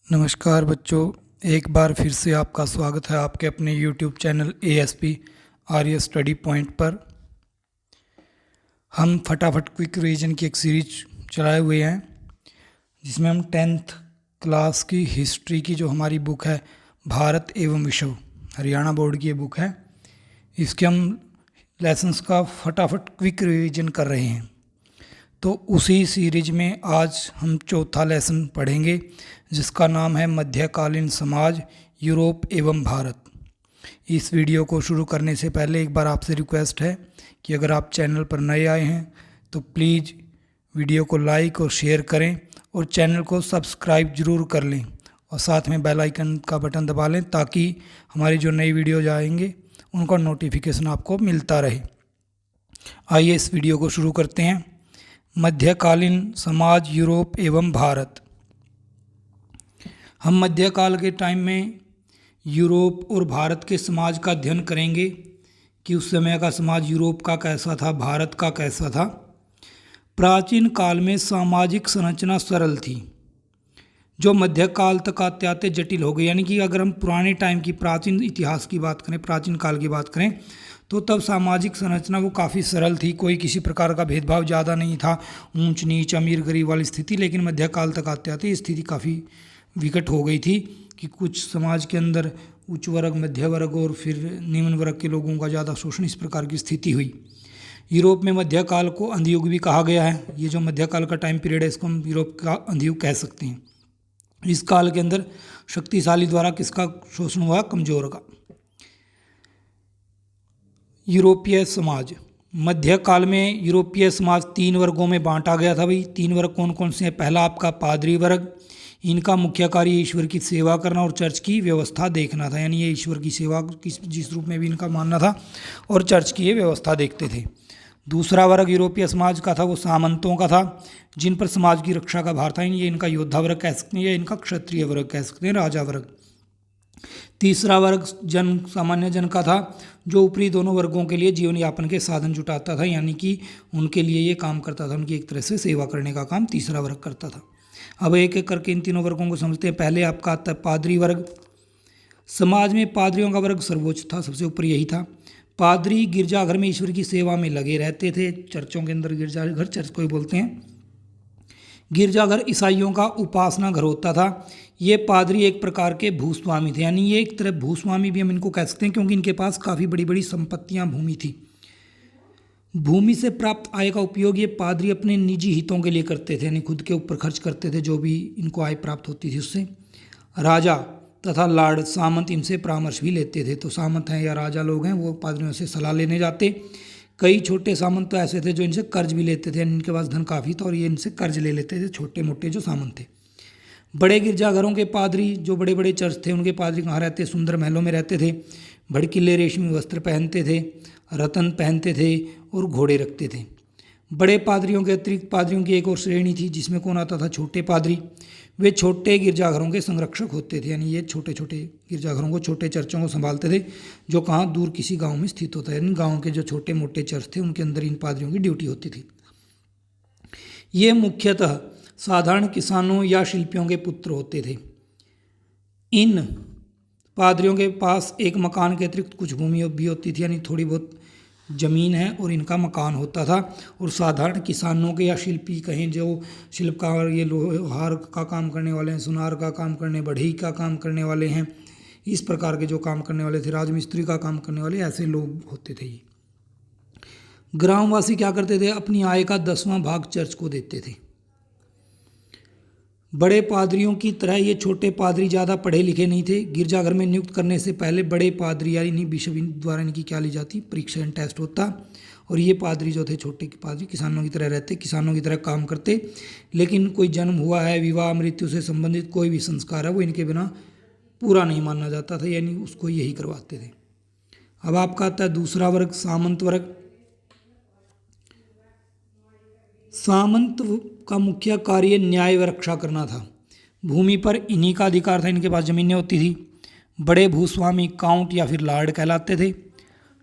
नमस्कार बच्चों, एक बार फिर से आपका स्वागत है आपके अपने YouTube चैनल ASP आर्य स्टडी पॉइंट पर। हम फटाफट क्विक रिवीजन की एक सीरीज चलाए हुए हैं जिसमें हम 10th क्लास की हिस्ट्री की जो हमारी बुक है भारत एवं विश्व, हरियाणा बोर्ड की ये बुक है, इसके हम लेसन्स का फटाफट क्विक रिवीजन कर रहे हैं। तो उसी सीरीज में आज हम चौथा लेसन पढ़ेंगे जिसका नाम है मध्यकालीन समाज, यूरोप एवं भारत। इस वीडियो को शुरू करने से पहले एक बार आपसे रिक्वेस्ट है कि अगर आप चैनल पर नए आए हैं तो प्लीज़ वीडियो को लाइक और शेयर करें और चैनल को सब्सक्राइब ज़रूर कर लें और साथ में बेल आइकन का बटन दबा लें ताकि हमारी जो नई वीडियो आएंगे उनका नोटिफिकेशन आपको मिलता रहे। आइए इस वीडियो को शुरू करते हैं। मध्यकालीन समाज, यूरोप एवं भारत। हम मध्यकाल के टाइम में यूरोप और भारत के समाज का अध्ययन करेंगे कि उस समय का समाज यूरोप का कैसा था, भारत का कैसा था। प्राचीन काल में सामाजिक संरचना सरल थी जो मध्यकाल तक आते आते जटिल हो गई। यानी कि अगर हम पुराने टाइम की प्राचीन इतिहास की बात करें, प्राचीन काल की बात करें तो तब सामाजिक संरचना वो काफ़ी सरल थी, कोई किसी प्रकार का भेदभाव ज़्यादा नहीं था, ऊंच नीच अमीर गरीब वाली स्थिति। लेकिन मध्यकाल तक आते आते ये स्थिति काफ़ी विकट हो गई थी कि कुछ समाज के अंदर उच्च वर्ग, मध्य वर्ग और फिर निम्न वर्ग के लोगों का ज़्यादा शोषण, इस प्रकार की स्थिति हुई। यूरोप में मध्यकाल को अंधयुग भी कहा गया है। ये जो मध्यकाल का टाइम पीरियड है इसको हम यूरोप का अंधयुग कह सकते हैं। इस काल के अंदर शक्तिशाली द्वारा किसका शोषण हुआ? कमजोर का। यूरोपीय समाज। मध्यकाल में यूरोपीय समाज 3 वर्गों में बांटा गया था। भाई 3 वर्ग कौन कौन से हैं? पहला आपका पादरी वर्ग, इनका मुख्य कार्य ईश्वर की सेवा करना और चर्च की व्यवस्था देखना था। यानी ये ईश्वर की सेवा जिस रूप में भी इनका मानना था और चर्च की ये व्यवस्था देखते थे। दूसरा वर्ग यूरोपीय समाज का था वो सामंतों का था, जिन पर समाज की रक्षा का भार था। ये इनका योद्धा वर्ग कह सकते हैं या इनका क्षत्रिय वर्ग कह सकते हैं, राजा वर्ग। तीसरा वर्ग सामान्य जन का था जो ऊपरी दोनों वर्गों के लिए जीवन यापन के साधन जुटाता था, यानी कि उनके लिए ये काम करता था, उनकी एक तरह से सेवा करने का काम तीसरा वर्ग करता था। अब एक एक करके इन तीनों वर्गों को समझते हैं। पहले आपका आता है पादरी वर्ग। समाज में पादरियों का वर्ग सर्वोच्च था, सबसे ऊपर यही था। पादरी गिरजाघर में ईश्वर की सेवा में लगे रहते थे। चर्चों के अंदर गिरजाघर, चर्च को ही बोलते हैं। गिरजाघर ईसाइयों का उपासना घर होता था। ये पादरी एक प्रकार के भूस्वामी थे, यानी ये एक तरह भूस्वामी भी हम इनको कह सकते हैं क्योंकि इनके पास काफ़ी बड़ी बड़ी संपत्तियां, भूमि थी। भूमि से प्राप्त आय का उपयोग ये पादरी अपने निजी हितों के लिए करते थे, यानी खुद के ऊपर खर्च करते थे जो भी इनको आय प्राप्त होती थी उससे। राजा तथा लार्ड, सामंत इनसे परामर्श भी लेते थे। तो सामंत हैं या राजा लोग हैं वो पादरियों से सलाह लेने जाते। कई छोटे सामंत तो ऐसे थे जो इनसे कर्ज भी लेते थे, इनके पास धन काफ़ी था और ये इनसे कर्ज ले लेते थे, छोटे मोटे जो सामंत थे। बड़े गिरजाघरों के पादरी, जो बड़े बड़े चर्च थे उनके पादरी कहाँ रहते? सुंदर महलों में रहते थे। भड़कीले रेशमी वस्त्र पहनते थे, रतन पहनते थे और घोड़े रखते थे। बड़े पादरियों के अतिरिक्त पादरियों की एक और श्रेणी थी जिसमें कौन आता था? छोटे पादरी। वे छोटे गिरजाघरों के संरक्षक होते थे, यानी ये छोटे छोटे गिरजाघरों को, छोटे चर्चों को संभालते थे जो कहाँ? दूर किसी गांव में स्थित होता है। यानी गांव के जो छोटे मोटे चर्च थे उनके अंदर इन पादरियों की ड्यूटी होती थी। ये मुख्यतः साधारण किसानों या शिल्पियों के पुत्र होते थे। इन पादरियों के पास एक मकान के अतिरिक्त कुछ भूमि भी होती थी, यानी थोड़ी बहुत जमीन है और इनका मकान होता था। और साधारण किसानों के या शिल्पी कहें, जो शिल्पकार, ये लोहार का काम करने वाले हैं, सुनार का काम करने, बढ़ई का काम करने वाले हैं, इस प्रकार के जो काम करने वाले थे, राजमिस्त्री का काम करने वाले, ऐसे लोग होते थे। ये ग्रामवासी क्या करते थे? अपनी आय का 10वां भाग चर्च को देते थे। बड़े पादरियों की तरह ये छोटे पादरी ज़्यादा पढ़े लिखे नहीं थे। गिरजाघर में नियुक्त करने से पहले बड़े पादरी यानी बिशप द्वारा इनकी क्या ली जाती? परीक्षा एंड टेस्ट होता। और ये पादरी जो थे, छोटे पादरी, किसानों की तरह रहते, किसानों की तरह काम करते। लेकिन कोई जन्म हुआ है, विवाह मृत्यु से संबंधित कोई भी संस्कार है वो इनके बिना पूरा नहीं माना जाता था, यानी उसको यही करवाते थे। अब आपका आता है दूसरा वर्ग, सामंत वर्ग। सामंत का मुख्य कार्य न्याय व रक्षा करना था। भूमि पर इन्हीं का अधिकार था, इनके पास जमीनें होती थी। बड़े भूस्वामी काउंट या फिर लॉर्ड कहलाते थे।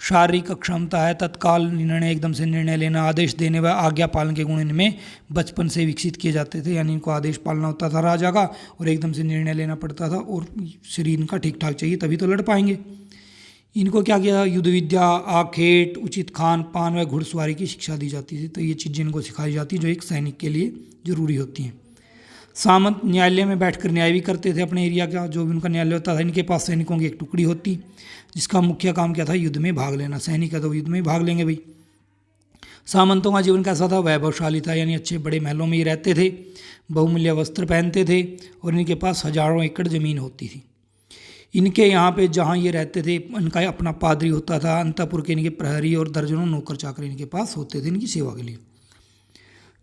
शारीरिक क्षमता है, तत्काल निर्णय, एकदम से निर्णय लेना, आदेश देने व आज्ञा पालन के गुण इनमें बचपन से विकसित किए जाते थे। यानी इनको आदेश पालना होता था राजा का और एकदम से निर्णय लेना पड़ता था और शरीर इनका ठीक ठाक चाहिए तभी तो लड़ पाएंगे। इनको क्या किया, युद्ध विद्या, आखेट, उचित खान पान व घुड़सवारी की शिक्षा दी जाती थी। तो ये चीज़ें इनको सिखाई जाती जो एक सैनिक के लिए जरूरी होती हैं। सामंत न्यायालय में बैठकर न्याय भी करते थे अपने एरिया का, जो भी उनका न्यायालय होता था। इनके पास सैनिकों की एक टुकड़ी होती जिसका मुख्य काम क्या था, युद्ध में भाग लेना। सैनिक है तो युद्ध में भाग लेंगे भाई। सामंतों का जीवन कैसा था, वैभवशाली था, यानी अच्छे बड़े महलों में ही रहते थे, बहुमूल्य वस्त्र पहनते थे और इनके पास हजारों एकड़ ज़मीन होती थी। इनके यहाँ पे जहाँ ये रहते थे इनका अपना पादरी होता था, अंतपुर के इनके प्रहरी और दर्जनों नौकर चाकर इनके पास होते थे इनकी सेवा के लिए।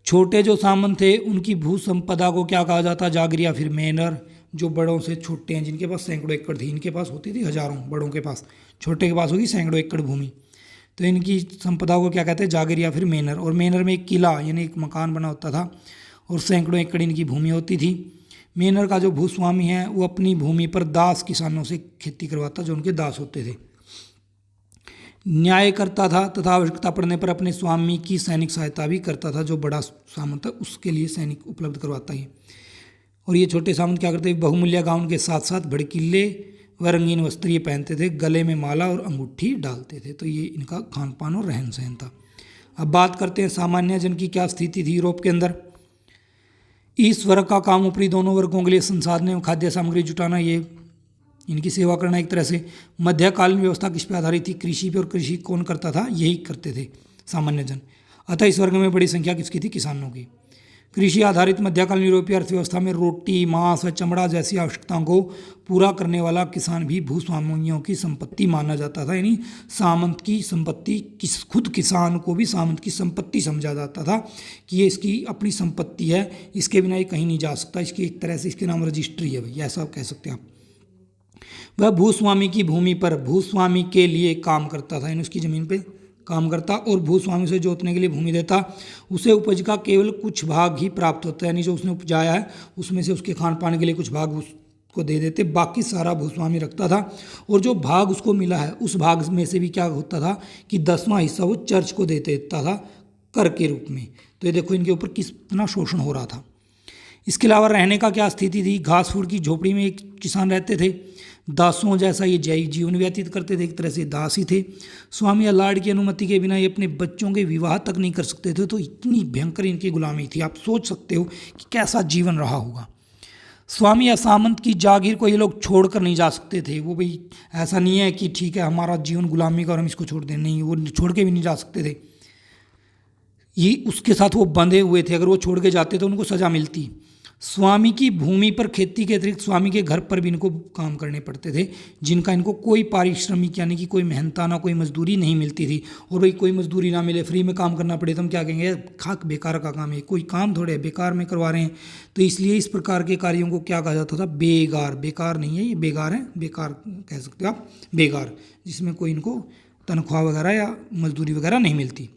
छोटे जो सामंत थे उनकी भू संपदा को क्या कहा जाता, जागिर या फिर मैनर। जो बड़ों से छोटे हैं जिनके पास सैकड़ों एकड़ थी, इनके पास होती थी हजारों, बड़ों के पास, छोटे के पास होगी सैकड़ों एकड़ भूमि। तो इनकी संपदा को क्या कहते हैं, जागिर या फिर मैनर। और मैनर में एक किला यानी एक मकान बना होता था और सैकड़ों एकड़ इनकी भूमि होती थी। मैनर का जो भूस्वामी है वो अपनी भूमि पर दास किसानों से खेती करवाता, जो उनके दास होते थे। न्याय करता था तथा आवश्यकता पड़ने पर अपने स्वामी की सैनिक सहायता भी करता था। जो बड़ा सामंत है उसके लिए सैनिक उपलब्ध करवाता है। और ये छोटे सामंत क्या करते, बहुमूल्य गाउन के साथ साथ भड़कीले व रंगीन वस्त्र ये पहनते थे, गले में माला और अंगूठी डालते थे। तो ये इनका खान पान और रहन सहन था। अब बात करते हैं सामान्य जन की क्या स्थिति थी यूरोप के अंदर। इस वर्ग का काम ऊपरी दोनों वर्गों के लिए संसाधन एवं खाद्य सामग्री जुटाना, ये इनकी सेवा करना एक तरह से। मध्यकालीन व्यवस्था किस पे आधारित थी, कृषि पे। और कृषि कौन करता था, यही करते थे सामान्य जन। अतः इस वर्ग में बड़ी संख्या किसकी थी, किसानों की। कृषि आधारित मध्यकालीन यूरोपीय अर्थव्यवस्था में रोटी, मांस व चमड़ा जैसी आवश्यकताओं को पूरा करने वाला किसान भी भूस्वामियों की संपत्ति माना जाता था। यानी सामंत की संपत्ति, खुद किसान को भी सामंत की संपत्ति समझा जाता था कि ये इसकी अपनी संपत्ति है, इसके बिना ये कहीं नहीं जा सकता, इसकी एक तरह से इसके नाम रजिस्ट्री है भाई, ऐसा कह सकते हैं आप। वह भूस्वामी की भूमि पर भूस्वामी के लिए काम करता था, यानी उसकी ज़मीन पे काम करता और भूस्वामी से जोतने के लिए भूमि देता। उसे उपज का केवल कुछ भाग ही प्राप्त होता है, यानी जो उसने उपजाया है उसमें से उसके खान पान के लिए कुछ भाग उसको दे देते, बाकी सारा भूस्वामी रखता था। और जो भाग उसको मिला है उस भाग में से भी क्या होता था कि 10वां हिस्सा वो चर्च को दे देता था कर के रूप में। तो ये देखो इनके ऊपर कितना शोषण हो रहा था। इसके अलावा रहने का क्या स्थिति थी, घास फूस की झोपड़ी में एक किसान रहते थे। दासों जैसा ये जीवन व्यतीत करते थे, एक तरह से दास ही थे। स्वामी या लार्ड की अनुमति के बिना ये अपने बच्चों के विवाह तक नहीं कर सकते थे। तो इतनी भयंकर इनकी गुलामी थी, आप सोच सकते हो कि कैसा जीवन रहा होगा। स्वामी या सामंत की जागीर को ये लोग छोड़ कर नहीं जा सकते थे। वो भाई ऐसा नहीं है कि ठीक है हमारा जीवन गुलामी का और हम इसको छोड़ दें, नहीं, वो छोड़ के भी नहीं जा सकते थे। ये उसके साथ वो बंधे हुए थे, अगर वो छोड़ के जाते तो उनको सज़ा मिलती। स्वामी की भूमि पर खेती के अतिरिक्त स्वामी के घर पर भी इनको काम करने पड़ते थे, जिनका इनको कोई पारिश्रमिक यानी कि कोई मेहनताना कोई मजदूरी नहीं मिलती थी। और भाई कोई मजदूरी ना मिले, फ्री में काम करना पड़े तो हम क्या कहेंगे, खाक बेकार का काम है, कोई काम थोड़े बेकार में करवा रहे हैं। तो इसलिए इस प्रकार के कार्यों को क्या कहा जाता था, बेगार। बेकार नहीं है ये, बेगार है, बेकार कह सकते हो आप, बेगार, जिसमें कोई इनको तनख्वाह वगैरह या मजदूरी वगैरह नहीं मिलती।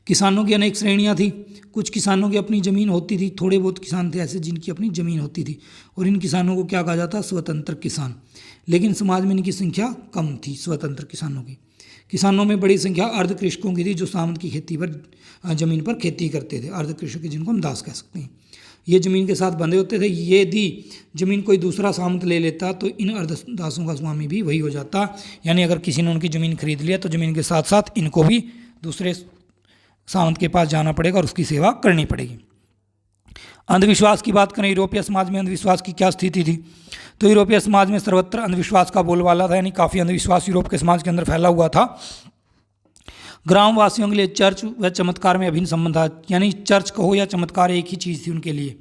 किसानों की अनेक श्रेणियां थी। कुछ किसानों की अपनी ज़मीन होती थी, थोड़े बहुत किसान थे ऐसे जिनकी अपनी ज़मीन होती थी, और इन किसानों को क्या कहा जाता, स्वतंत्र किसान। लेकिन समाज में इनकी संख्या कम थी स्वतंत्र किसानों की। किसानों में बड़ी संख्या अर्ध कृषकों की थी, जो सामंत की खेती पर ज़मीन पर खेती करते थे। अर्ध कृषक जिनको हम दास कह सकते हैं, ये ज़मीन के साथ बंधे होते थे। यदि ज़मीन कोई दूसरा सामंत ले लेता तो इन अर्ध दासों का स्वामी भी वही हो जाता। यानी अगर किसी ने उनकी ज़मीन खरीद लिया तो ज़मीन के साथ साथ इनको भी दूसरे सामंत के पास जाना पड़ेगा और उसकी सेवा करनी पड़ेगी। अंधविश्वास की बात करें, यूरोपीय समाज में अंधविश्वास की क्या स्थिति थी, तो यूरोपीय समाज में सर्वत्र अंधविश्वास का बोलबाला था। यानी काफ़ी अंधविश्वास यूरोप के समाज के अंदर फैला हुआ था। ग्रामवासियों के लिए चर्च व चमत्कार में अभिन्न संबंध था। यानी चर्च कहो या चमत्कार एक ही चीज़ थी उनके लिए।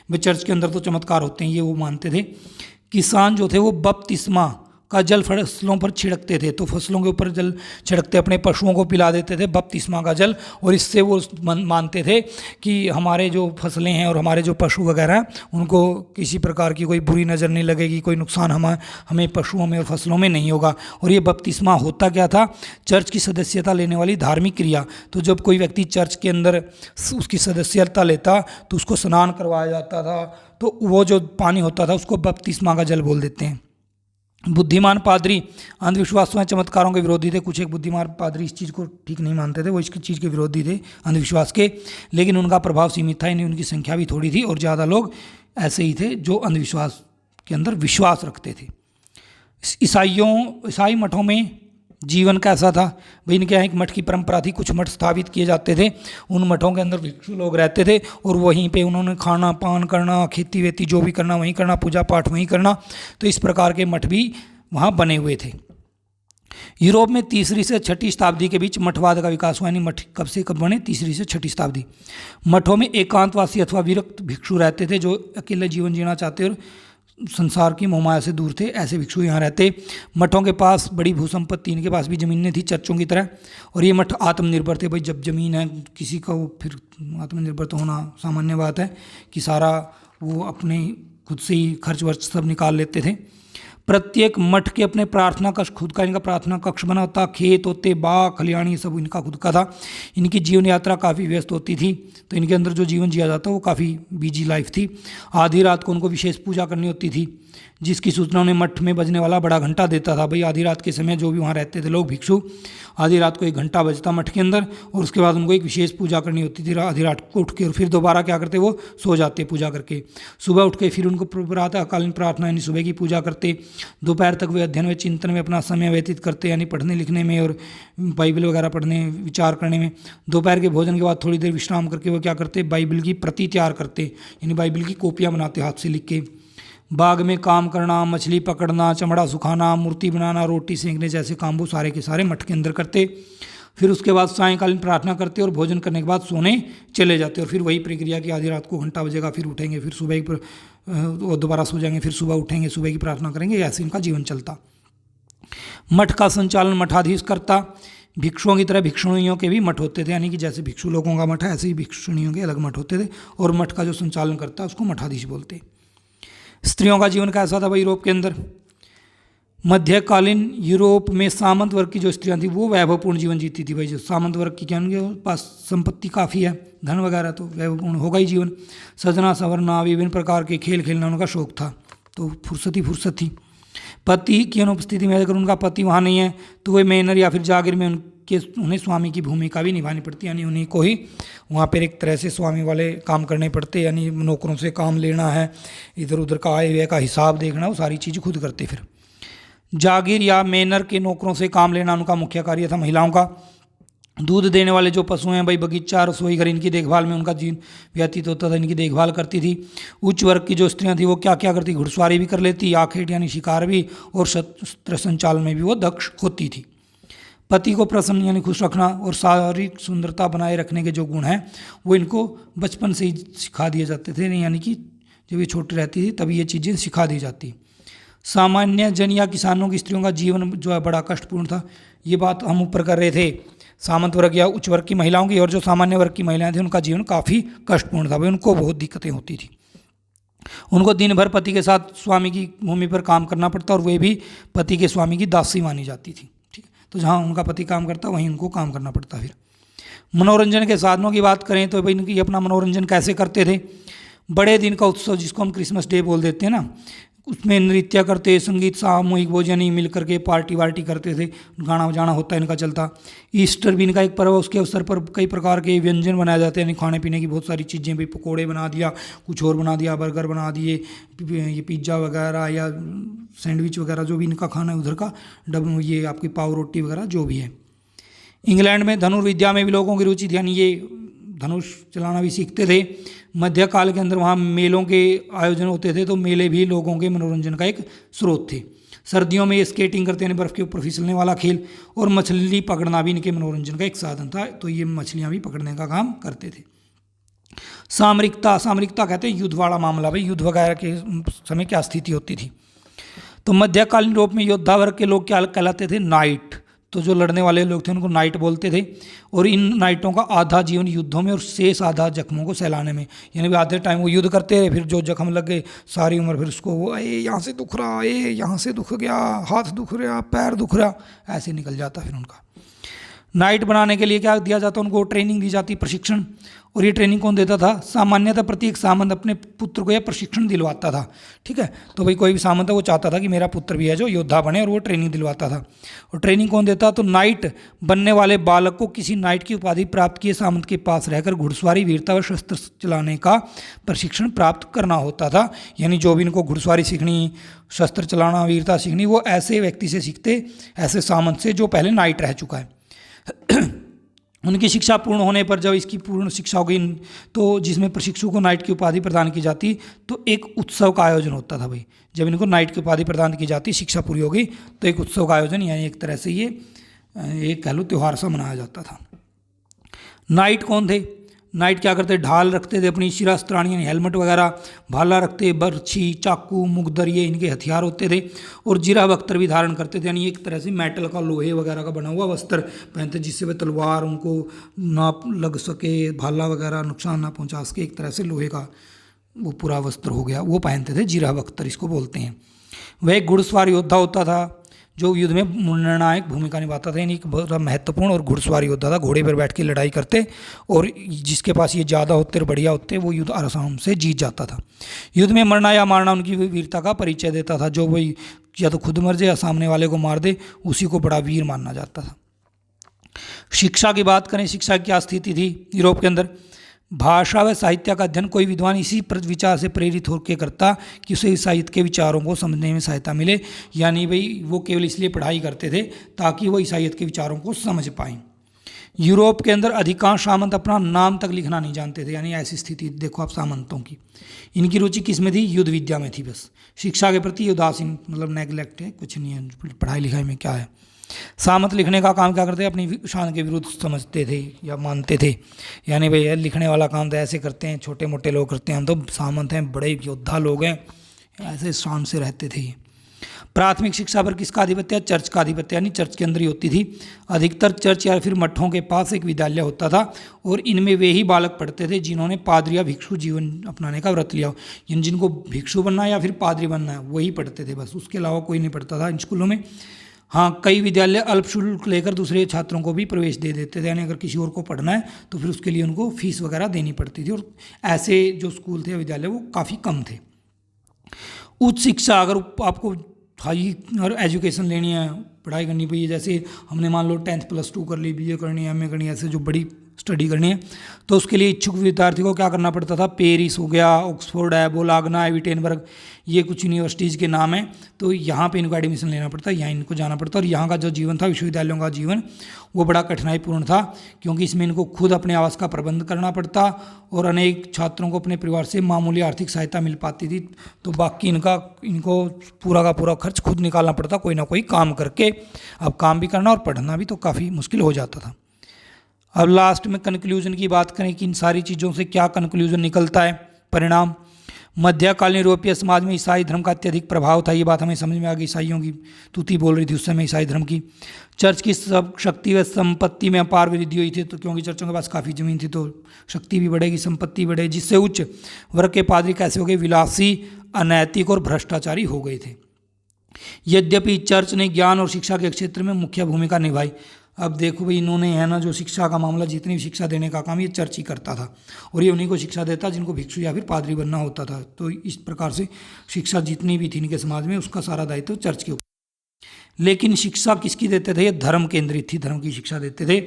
वे चर्च के अंदर तो चमत्कार होते हैं, ये वो मानते थे। किसान जो थे वो बपतिस्मा का जल फसलों पर छिड़कते थे, तो फसलों के ऊपर जल छिड़कते, अपने पशुओं को पिला देते थे बपतिस्मा का जल, और इससे वो मानते थे कि हमारे जो फसलें हैं और हमारे जो पशु वगैरह हैं उनको किसी प्रकार की कोई बुरी नज़र नहीं लगेगी, कोई नुकसान हमें पशुओं में और फसलों में नहीं होगा। और ये बपतिस्मा होता क्या था, चर्च की सदस्यता लेने वाली धार्मिक क्रिया। तो जब कोई व्यक्ति चर्च के अंदर उसकी सदस्यता लेता तो उसको स्नान करवाया जाता था, तो वो जो पानी होता था उसको बपतिस्मा का जल बोल देते हैं। बुद्धिमान पादरी अंधविश्वासों या चमत्कारों के विरोधी थे। कुछ एक बुद्धिमान पादरी इस चीज़ को ठीक नहीं मानते थे, वो इस चीज़ के विरोधी थे अंधविश्वास के, लेकिन उनका प्रभाव सीमित था, यानी उनकी संख्या भी थोड़ी थी और ज़्यादा लोग ऐसे ही थे जो अंधविश्वास के अंदर विश्वास रखते थे। ईसाई मठों में जीवन कैसा था भाई? इनके यहाँ एक मठ की परंपरा थी, कुछ मठ स्थापित किए जाते थे, उन मठों के अंदर भिक्षु लोग रहते थे और वहीं पे उन्होंने खाना पान करना, खेती वेती जो भी करना वहीं करना, पूजा पाठ वहीं करना। तो इस प्रकार के मठ भी वहाँ बने हुए थे। यूरोप में 3वीं से 6वीं शताब्दी के बीच मठवाद का विकास हुआ, यानी मठ कब से कब बने? 3वीं से 6वीं शताब्दी। मठों में एकांतवासी अथवा विरक्त भिक्षु रहते थे जो अकेले जीवन जीना चाहते और संसार की मोहमाया से दूर थे, ऐसे भिक्षु यहाँ रहते। मठों के पास बड़ी भूसंपत्ति, इनके पास भी ज़मीनें थी चर्चों की तरह, और ये मठ आत्मनिर्भर थे। भाई जब ज़मीन है किसी का, वो फिर आत्मनिर्भर तो होना सामान्य बात है कि सारा वो अपने खुद से ही खर्च वर्च सब निकाल लेते थे। प्रत्येक मठ के अपने प्रार्थना कक्ष, खुद का इनका प्रार्थना कक्ष बना होता, खेत होते, बाग खलियानी सब इनका खुद का था। इनकी जीवन यात्रा काफ़ी व्यस्त होती थी, तो इनके अंदर जो जीवन जिया जाता वो काफ़ी बिजी लाइफ थी। आधी रात को उनको विशेष पूजा करनी होती थी, जिसकी सूचना उन्हें मठ में बजने वाला बड़ा घंटा देता था। भाई आधी रात के समय जो भी वहाँ रहते थे लोग भिक्षु, आधी रात को एक घंटा बजता मठ के अंदर, और उसके बाद उनको एक विशेष पूजा करनी होती थी। आधी रात को उठ के और फिर दोबारा क्या करते, वो सो जाते पूजा करके। सुबह उठ के फिर उनको प्रातःकालीन प्रार्थना यानी सुबह की पूजा करते। दोपहर तक वे अध्ययन व चिंतन में अपना समय व्यतीत करते, यानी पढ़ने लिखने में और बाइबल वगैरह पढ़ने विचार करने में। दोपहर के भोजन के बाद थोड़ी देर विश्राम करके वो क्या करते, बाइबल की प्रति तैयार करते, यानी बाइबल की कॉपियाँ बनाते हाथ से लिख के। बाग में काम करना, मछली पकड़ना, चमड़ा सुखाना, मूर्ति बनाना, रोटी सेंकने जैसे काम वो सारे के सारे मठ के अंदर करते। फिर उसके बाद सायंकालीन प्रार्थना करते और भोजन करने के बाद सोने चले जाते, और फिर वही प्रक्रिया की आधी रात को घंटा बजेगा, फिर उठेंगे, फिर सुबह वो दोबारा सो जाएंगे, फिर सुबह उठेंगे, सुबह की प्रार्थना करेंगे, ऐसे इनका जीवन चलता। मठ का संचालन मठाधीश करता। भिक्षुओं की तरह भिक्षुणियों के भी मठ होते थे, यानी कि जैसे भिक्षु लोगों का मठ है ऐसे ही भिक्षुणियों के अलग मठ होते थे, और मठ का जो संचालन करता उसको मठाधीश बोलते। स्त्रियों का जीवन कैसा था भाई यूरोप के अंदर? मध्यकालीन यूरोप में सामंत वर्ग की जो स्त्रियां थी वो वैभवपूर्ण जीवन जीती थी। भाई जो सामंत वर्ग की क्या, उनके पास संपत्ति काफ़ी है, धन वगैरह, तो वैभवपूर्ण होगा ही जीवन। सजना संवरना, विभिन्न प्रकार के खेल खेलना उनका शौक था, तो फुर्सत थी। पति की अनुपस्थिति में अगर उनका पति वहाँ नहीं है तो वे मेनर या फिर जागीर में उन्हें स्वामी की भूमिका भी निभानी पड़ती, यानी उन्हीं को ही वहाँ पर एक तरह से स्वामी वाले काम करने पड़ते, यानी नौकरों से काम लेना है, इधर उधर का आय व्यय का हिसाब देखना, वो सारी चीज़ खुद करते। फिर जागीर या मेनर के नौकरों से काम लेना उनका मुख्य कार्य था। महिलाओं का दूध देने वाले जो पशु हैं भाई, बगीचा, रसोई घर, इनकी देखभाल में उनका जीवन व्यतीत होता था, इनकी देखभाल करती थी। उच्च वर्ग की जो स्त्रियां थी वो क्या क्या करती, घुड़सवारी भी कर लेती, आखेट यानी शिकार भी, और शस्त्र संचालन में भी वो दक्ष होती थी। पति को प्रसन्न यानी खुश रखना और शारीरिक सुंदरता बनाए रखने के जो गुण हैं वो इनको बचपन से ही सिखा दिए जाते थे, यानी कि जब ये छोटी रहती थी तभी ये चीज़ें सिखा दी जाती। सामान्य जन या किसानों की स्त्रियों का जीवन जो है बड़ा कष्टपूर्ण था। ये बात हम ऊपर कर रहे थे सामंत वर्ग या उच्च वर्ग की महिलाओं की, और जो सामान्य वर्ग की महिलाएं थी उनका जीवन काफ़ी कष्टपूर्ण था। भाई उनको बहुत दिक्कतें होती थी। उनको दिन भर पति के साथ स्वामी की भूमि पर काम करना पड़ता, और वे भी पति के स्वामी की दासी मानी जाती थी। ठीक है, तो जहाँ उनका पति काम करता वहीं उनको काम करना पड़ता। फिर मनोरंजन के साधनों की बात करें तो भाई इनकी अपना मनोरंजन कैसे करते थे? बड़े दिन का उत्सव जिसको हम क्रिसमस डे बोल देते हैं ना, उसमें नृत्य करते, संगीत, सामूहिक भोजन ही मिल करके पार्टी वार्टी करते थे, गाना बजाना होता इनका चलता। ईस्टर भी इनका एक पर्व, उसके अवसर पर कई प्रकार के व्यंजन बनाए जाते हैं, यानी खाने पीने की बहुत सारी चीज़ें, भी पकोड़े बना दिया, कुछ और बना दिया, बर्गर बना दिए, ये पिज्ज़ा वगैरह या सैंडविच वगैरह जो भी इनका खाना है उधर का, ये आपकी पाव रोटी वगैरह जो भी है। इंग्लैंड में धनुर्विद्या में भी लोगों की रुचि थी, यानी ये धनुष चलाना भी सीखते थे। मध्यकाल के अंदर वहाँ मेलों के आयोजन होते थे, तो मेले भी लोगों के मनोरंजन का एक स्रोत थे। सर्दियों में ये स्केटिंग करते हैं, बर्फ़ के ऊपर फिसलने वाला खेल, और मछली पकड़ना भी इनके मनोरंजन का एक साधन था, तो ये मछलियाँ भी पकड़ने का काम करते थे। सामरिकता कहते हैं युद्ध वाला मामला, भाई युद्ध वगैरह के समय क्या स्थिति होती थी। तो मध्यकालीन यूरोप में योद्धा वर्ग के लोग क्या कहलाते थे? नाइट। तो जो लड़ने वाले लोग थे उनको नाइट बोलते थे, और इन नाइटों का आधा जीवन युद्धों में और शेष आधा जख्मों को सहलाने में, यानी आधे टाइम वो युद्ध करते रहे, फिर जो जख्म लग गए सारी उम्र फिर उसको वो यहाँ से दुख रहा, यहाँ से दुख गया, हाथ दुख रहा, पैर दुख रहा, ऐसे निकल जाता फिर उनका। नाइट बनाने के लिए क्या दिया जाता, उनको ट्रेनिंग दी जाती, प्रशिक्षण। और ये ट्रेनिंग कौन देता था? सामान्यतः प्रत्येक सामंत अपने पुत्र को यह प्रशिक्षण दिलवाता था। ठीक है, तो भाई कोई भी सामंत है वो चाहता था कि मेरा पुत्र भी है जो योद्धा बने, और वो ट्रेनिंग दिलवाता था। और ट्रेनिंग कौन देता? तो नाइट बनने वाले बालक को किसी नाइट की उपाधि प्राप्त किए सामंत के पास रहकर घुड़सवारी, वीरता व शस्त्र चलाने का प्रशिक्षण प्राप्त करना होता था। यानी जो भी इनको घुड़सवारी सीखनी, शस्त्र चलाना, वीरता सीखनी, वो ऐसे व्यक्ति से सीखते, ऐसे सामंत से जो पहले नाइट रह चुका है। उनकी शिक्षा पूर्ण होने पर जब इसकी पूर्ण शिक्षा हो गई, तो जिसमें प्रशिक्षु को नाइट की उपाधि प्रदान की जाती, तो एक उत्सव का आयोजन होता था भाई। जब इनको नाइट की उपाधि प्रदान की जाती, शिक्षा पूरी हो गई, तो एक उत्सव का आयोजन, यानी एक तरह से ये एक कह लो त्यौहार सा मनाया जाता था। नाइट कौन थे? नाइट क्या करते? ढाल रखते थे अपनी, शिरास्त्राणी यानी हेलमेट वगैरह, भाला रखते, बर्छी, चाकू, मुगदर, ये इनके हथियार होते थे। और जिरा बख्तर भी धारण करते थे, यानी एक तरह से मेटल का, लोहे वगैरह का बना हुआ वस्त्र पहनते, जिससे वह तलवार उनको ना लग सके, भाला वगैरह नुकसान ना पहुंचा सके, एक तरह से लोहे का वो पूरा वस्त्र हो गया, वो पहनते थे, जिरा बख्तर इसको बोलते हैं। वह एक घुड़सवार योद्धा होता था जो युद्ध में निर्णायक भूमिका निभाता था, यानी एक बहुत महत्वपूर्ण और घुड़सवार योद्धा था। घोड़े पर बैठ के लड़ाई करते, और जिसके पास ये ज़्यादा होते और बढ़िया होते, वो युद्ध आराम से जीत जाता था। युद्ध में मरना या मारना उनकी वीरता का परिचय देता था। जो वही या तो खुद मर जाए या सामने वाले को मार दे, उसी को बड़ा वीर माना जाता था। शिक्षा की बात करें, शिक्षा की क्या स्थिति थी यूरोप के अंदर? भाषा व साहित्य का अध्ययन कोई विद्वान इसी विचार से प्रेरित होकर करता कि उसे इस साहित्य के विचारों को समझने में सहायता मिले। यानी भाई वो केवल इसलिए पढ़ाई करते थे ताकि वो इस साहित्य के विचारों को समझ पाएं। यूरोप के अंदर अधिकांश सामंत अपना नाम तक लिखना नहीं जानते थे, यानी ऐसी स्थिति देखो आप सामंतों की। इनकी रुचि किस में थी? युद्ध विद्या में थी बस। शिक्षा के प्रति उदासीन, मतलब नेग्लेक्ट है, कुछ नहीं है, पढ़ाई लिखाई में क्या है। सामंत लिखने का काम क्या करते? अपनी शान के विरुद्ध समझते थे या मानते थे, यानी भाई लिखने वाला काम तो ऐसे करते हैं, छोटे मोटे लोग करते हैं, हम तो सामंत हैं, बड़े योद्धा लोग हैं, ऐसे शान से रहते थे। प्राथमिक शिक्षा पर किसका आधिपत्य? चर्च का आधिपत्य, यानी चर्च के अंदर ही होती थी। अधिकतर चर्च या फिर मठों के पास एक विद्यालय होता था, और इनमें वे ही बालक पढ़ते थे जिन्होंने पादरी या भिक्षु जीवन अपनाने का व्रत लिया हो। यानी जिनको भिक्षु बनना है या फिर पादरी बनना है, वही पढ़ते थे बस, उसके अलावा कोई नहीं पढ़ता था इन स्कूलों में। हाँ, कई विद्यालय अल्प शुल्क लेकर दूसरे छात्रों को भी प्रवेश दे देते थे, यानी अगर किसी और को पढ़ना है तो फिर उसके लिए उनको फीस वगैरह देनी पड़ती थी। और ऐसे जो स्कूल थे, विद्यालय, वो काफ़ी कम थे। उच्च शिक्षा, अगर आपको हाई और एजुकेशन लेनी है, पढ़ाई करनी पड़ी, जैसे हमने मान लो 10th +2 कर ली, BA करनी है, MA करनी है, ऐसे जो बड़ी स्टडी करनी है, तो उसके लिए इच्छुक विद्यार्थी को क्या करना पड़ता था? पेरिस हो गया, ऑक्सफोर्ड है, बोलागना है, विटेनबर्ग, ये कुछ यूनिवर्सिटीज़ के नाम हैं। तो यहाँ पे इनको एडमिशन लेना पड़ता है, यहाँ इनको जाना पड़ता है। और यहाँ का जो जीवन था, विश्वविद्यालयों का जीवन, वो बड़ा कठिनाईपूर्ण था, क्योंकि इसमें इनको खुद अपने आवास का प्रबंध करना पड़ता, और अनेक छात्रों को अपने परिवार से मामूली आर्थिक सहायता मिल पाती थी। तो बाकी इनको पूरा का पूरा खर्च खुद निकालना पड़ता, कोई ना कोई काम करके। अब काम भी करना और पढ़ना भी तो काफ़ी मुश्किल हो जाता था। अब लास्ट में कंक्लूजन की बात करें कि इन सारी चीज़ों से क्या कंक्लूजन निकलता है, परिणाम। मध्यकालीन यूरोपीय समाज में ईसाई धर्म का अत्यधिक प्रभाव था, ये बात हमें समझ में आ गई। ईसाइयों की तूती बोल रही थी उस समय ईसाई धर्म की। चर्च की सब शक्ति व संपत्ति में अपार वृद्धि हुई थी, तो क्योंकि चर्चों के पास काफ़ी ज़मीन थी, तो शक्ति भी बढ़ेगी, संपत्ति बढ़े, जिससे उच्च वर्ग के पादरी कैसे हो गए? विलासी, अनैतिक और भ्रष्टाचारी हो गए थे। यद्यपि चर्च ने ज्ञान और शिक्षा के क्षेत्र में मुख्य भूमिका निभाई। अब देखो भाई, इन्होंने है ना, जो शिक्षा का मामला, जितनी भी शिक्षा देने का काम ये चर्च ही करता था, और ये उन्हीं को शिक्षा देता जिनको भिक्षु या फिर पादरी बनना होता था। तो इस प्रकार से शिक्षा जितनी भी थी इनके समाज में, उसका सारा दायित्व चर्च के ऊपर। लेकिन शिक्षा किसकी देते थे? ये धर्म केंद्रित थी, धर्म की शिक्षा देते थे।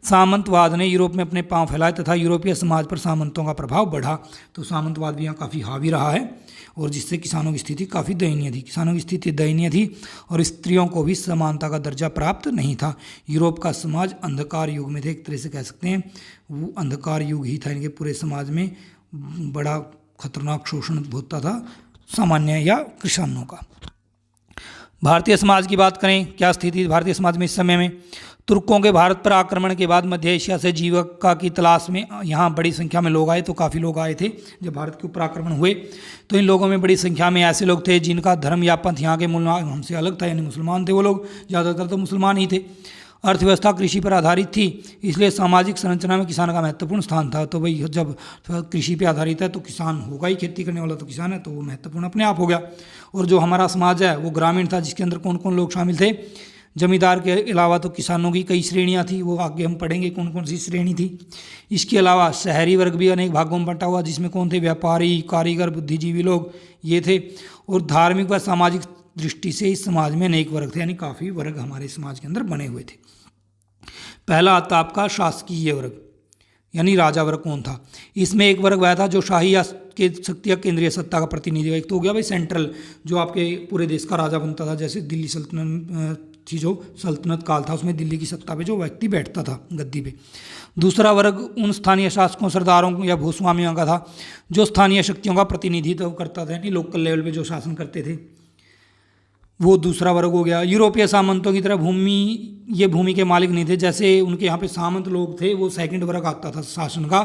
सामंतवाद ने यूरोप में अपने पांव फैलाए तथा यूरोपीय समाज पर सामंतों का प्रभाव बढ़ा। तो सामंतवाद भी यहाँ काफ़ी हावी रहा है, और जिससे किसानों की स्थिति काफ़ी दयनीय थी। किसानों की स्थिति दयनीय थी, और स्त्रियों को भी समानता का दर्जा प्राप्त नहीं था। यूरोप का समाज अंधकार युग में थे, एक तरह से कह सकते हैं वो अंधकार युग ही था। इनके पूरे समाज में बड़ा खतरनाक शोषण होता था सामान्य या किसानों का। भारतीय समाज की बात करें, क्या स्थिति थी भारतीय समाज में इस समय में? तुर्कों के भारत पर आक्रमण के बाद मध्य एशिया से जीविका की तलाश में यहाँ बड़ी संख्या में लोग आए। तो काफ़ी लोग आए थे जब भारत के ऊपर आक्रमण हुए। तो इन लोगों में बड़ी संख्या में ऐसे लोग थे जिनका धर्म या पंथ यहाँ के मूल हमसे अलग था, यानी मुसलमान थे वो लोग, ज़्यादातर तो मुसलमान ही थे। अर्थव्यवस्था कृषि पर आधारित थी, इसलिए सामाजिक संरचना में किसान का महत्वपूर्ण स्थान था। तो भाई जब कृषि पे आधारित है तो किसान होगा ही, खेती करने वाला तो किसान है, तो वो महत्वपूर्ण अपने आप हो गया। और जो हमारा समाज है वो ग्रामीण था, जिसके अंदर कौन कौन लोग शामिल थे? जमींदार के अलावा तो किसानों की कई श्रेणियां थी, वो आगे हम पढ़ेंगे कौन कौन सी श्रेणी थी। इसके अलावा शहरी वर्ग भी अनेक भागों में बंटा हुआ, जिसमें कौन थे, व्यापारी, कारीगर, बुद्धिजीवी लोग ये थे। और धार्मिक व सामाजिक दृष्टि से इस समाज में अनेक वर्ग थे, यानी काफ़ी वर्ग हमारे समाज के अंदर बने हुए थे। पहला आता आपका शासकीय वर्ग, यानी राजा वर्ग कौन था। इसमें एक वर्ग वह था जो शाही या के शक्ति या केंद्रीय सत्ता का प्रतिनिधि। एक तो हो गया भाई सेंट्रल, जो आपके पूरे देश का राजा बनता था, जैसे दिल्ली सल्तनत थी, जो सल्तनत काल था उसमें दिल्ली की सत्ता पे जो व्यक्ति बैठता था गद्दी पे। दूसरा वर्ग उन स्थानीय शासकों, सरदारों या भूस्वामियों का था जो स्थानीय शक्तियों का प्रतिनिधित्व करता था, यानी लोकल लेवल पे जो शासन करते थे, वो दूसरा वर्ग हो गया। यूरोपीय सामंतों की तरह भूमि के मालिक नहीं थे, जैसे उनके यहाँ पे सामंत लोग थे, वो सेकंड वर्ग आता था शासन का,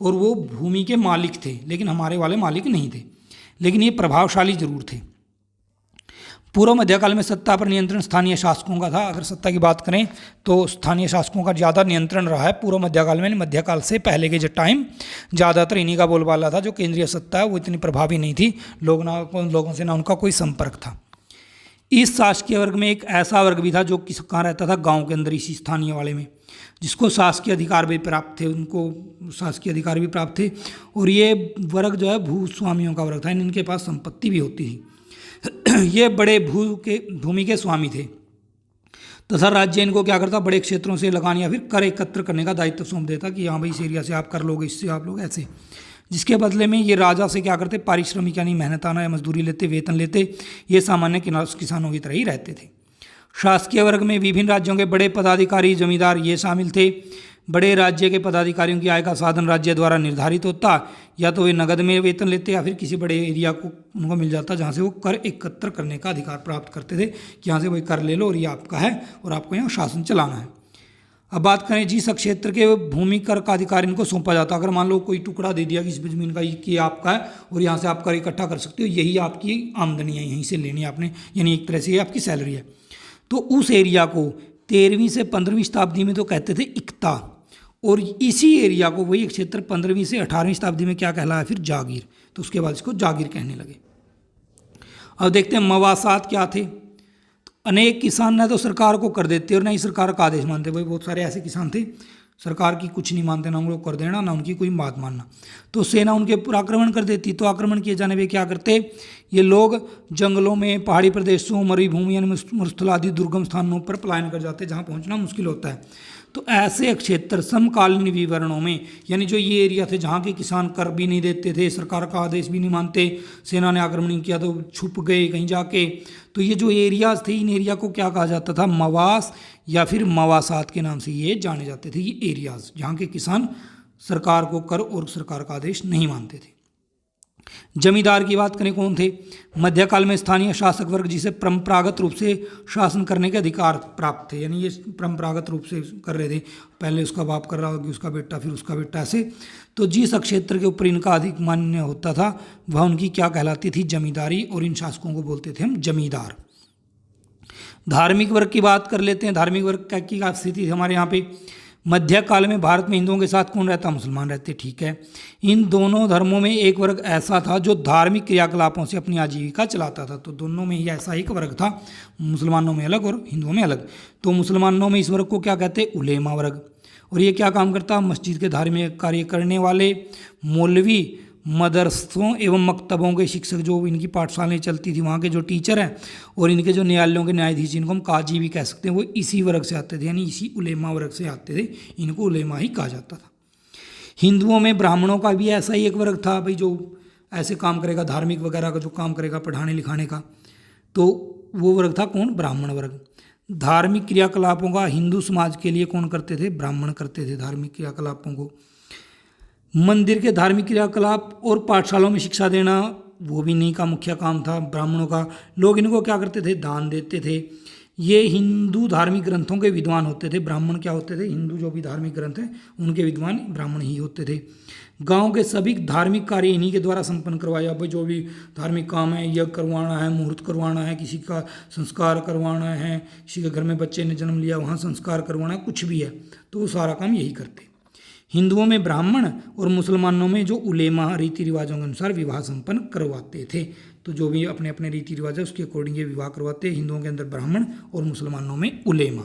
और वो भूमि के मालिक थे, लेकिन हमारे वाले मालिक नहीं थे, लेकिन ये प्रभावशाली जरूर थे। पूर्व मध्यकाल में सत्ता पर नियंत्रण स्थानीय शासकों का था। अगर सत्ता की बात करें तो स्थानीय शासकों का ज़्यादा नियंत्रण रहा है पूर्व मध्यकाल में। मध्यकाल से पहले के जो टाइम ज़्यादातर इन्हीं का बोलबाला था। जो केंद्रीय सत्ता है वो इतनी प्रभावी नहीं थी, लोगों से ना उनका कोई संपर्क था। इस शासकीय वर्ग में एक ऐसा वर्ग भी था जो कि कहाँ रहता था, गांव के अंदर, इसी स्थानीय वाले में, जिसको शासकीय अधिकार भी प्राप्त थे, उनको शासकीय अधिकार भी प्राप्त थे। और ये वर्ग जो है भूस्वामियों का वर्ग था, इनके पास संपत्ति भी होती थी। ये बड़े भूमि के स्वामी थे तथा राज्य इनको क्या करता, बड़े क्षेत्रों से लगान या फिर कर एकत्र करने का दायित्व सौंप देता कि हाँ भाई इस एरिया से आप कर लोगे, इससे आप लोग ऐसे। जिसके बदले में ये राजा से क्या करते, पारिश्रमिक यानी मेहनताना या मजदूरी लेते, वेतन लेते। ये सामान्य किसानों की तरह ही रहते थे। शासकीय वर्ग में विभिन्न राज्यों के बड़े पदाधिकारी, जमींदार ये शामिल थे। बड़े राज्य के पदाधिकारियों की आय का साधन राज्य द्वारा निर्धारित होता, या तो वे नगद में वेतन लेते या फिर किसी बड़े एरिया को उनको मिल जाता जहाँ से वो कर एकत्र करने का अधिकार प्राप्त करते थे कि यहाँ से वही कर ले लो और ये आपका है और आपको यहाँ शासन चलाना है। अब बात करें जिस क्षेत्र के भूमि कर का अधिकार इनको सौंपा जाता। अगर मान लो कोई टुकड़ा दे दिया कि इस जमीन का ये आपका है और यहाँ से आप कर इकट्ठा कर सकते हो, यही आपकी आमदनी है, यहीं से लेनी है आपने, यानी एक तरह से ये आपकी सैलरी है। तो उस एरिया को 13वीं से 15वीं शताब्दी में तो कहते थे इक्ता, और इसी एरिया को वही क्षेत्र 15वीं से 18वीं शताब्दी में क्या कहलाया फिर, जागीर। तो उसके बाद इसको जागीर कहने लगे। अब देखते हैं मवासात क्या थे। तो अनेक किसान न तो सरकार को कर देते और ना ही सरकार का आदेश मानते। भाई बहुत सारे ऐसे किसान थे सरकार की कुछ नहीं मानते, ना उनको कर देना ना उनकी कोई बात मानना। तो सेना उनके ऊपर आक्रमण कर देती। तो आक्रमण किए जाने पे क्या करते ये लोग, जंगलों में, पहाड़ी प्रदेशों, मरुभूमि यानी मरुस्थल आदि दुर्गम स्थानों पर पलायन कर जाते, जहाँ पहुँचना मुश्किल होता है। तो ऐसे क्षेत्र समकालीन विवरणों में, यानी जो ये एरिया थे जहाँ के किसान कर भी नहीं देते थे, सरकार का आदेश भी नहीं मानते, सेना ने आक्रमण किया तो छुप गए कहीं जाके, तो ये जो एरियाज थे इन एरिया को क्या कहा जाता था, मवास या फिर मवासात के नाम से ये जाने जाते थे। ये एरियाज जहाँ के किसान सरकार को कर और सरकार का आदेश नहीं मानते थे। जमींदार की बात करें कौन थे, मध्यकाल में स्थानीय शासक वर्ग जिसे परंपरागत रूप से शासन करने के अधिकार प्राप्त थे, यानी ये परंपरागत रूप से कर रहे थे, पहले उसका बाप कर रहा होगा, उसका बेटा, फिर उसका बेटा, ऐसे। तो जिस क्षेत्र के ऊपर इनका अधिक मान्य होता था वह उनकी क्या कहलाती थी, जमींदारी, और इन शासकों को बोलते थे हम जमींदार। धार्मिक वर्ग की बात कर लेते हैं। धार्मिक वर्ग की स्थिति हमारे यहाँ पे मध्यकाल में भारत में हिंदुओं के साथ कौन रहता, मुसलमान रहते, ठीक है। इन दोनों धर्मों में एक वर्ग ऐसा था जो धार्मिक क्रियाकलापों से अपनी आजीविका चलाता था। तो दोनों में ही ऐसा एक वर्ग था, मुसलमानों में अलग और हिंदुओं में अलग। तो मुसलमानों में इस वर्ग को क्या कहते, उलेमा वर्ग। और ये क्या काम करता, मस्जिद के धार्मिक कार्य करने वाले, मौलवी, मदरसों एवं मकतबों के शिक्षक, जो इनकी पाठशालाएं चलती थी वहाँ के जो टीचर हैं, और इनके जो न्यायालयों के न्यायाधीश, इनको हम काजी भी कह सकते हैं, वो इसी वर्ग से आते थे, यानी इसी उलेमा वर्ग से आते थे। इनको उलेमा ही कहा जाता था। हिंदुओं में ब्राह्मणों का भी ऐसा ही एक वर्ग था भाई, जो ऐसे काम करेगा, धार्मिक वगैरह का जो काम करेगा, पढ़ाने लिखाने का, तो वो वर्ग था कौन, ब्राह्मण वर्ग। धार्मिक क्रियाकलापों का हिंदू समाज के लिए कौन करते थे, ब्राह्मण करते थे धार्मिक क्रियाकलापों को। मंदिर के धार्मिक क्रियाकलाप और पाठशालाओं में शिक्षा देना वो भी इन्हीं का मुख्य काम था, ब्राह्मणों का। लोग इनको क्या करते थे, दान देते थे। ये हिंदू धार्मिक ग्रंथों के विद्वान होते थे। ब्राह्मण क्या होते थे, हिंदू जो भी धार्मिक ग्रंथ हैं उनके विद्वान ब्राह्मण ही होते थे। गांव के सभी धार्मिक कार्य इन्हीं के द्वारा संपन्न करवाया। भाई जो भी धार्मिक काम है, यज्ञ करवाना है, मुहूर्त करवाना है, किसी का संस्कार करवाना है, किसी के घर में बच्चे ने जन्म लिया वहाँ संस्कार करवाना है, कुछ भी है तो वो सारा काम यही करते। हिंदुओं में ब्राह्मण और मुसलमानों में जो उलेमा रीति रिवाजों के अनुसार विवाह संपन्न करवाते थे। तो जो भी अपने अपने रीति रिवाज है उसके अकॉर्डिंग ये विवाह करवाते हैं। हिंदुओं के अंदर ब्राह्मण और मुसलमानों में उलेमा।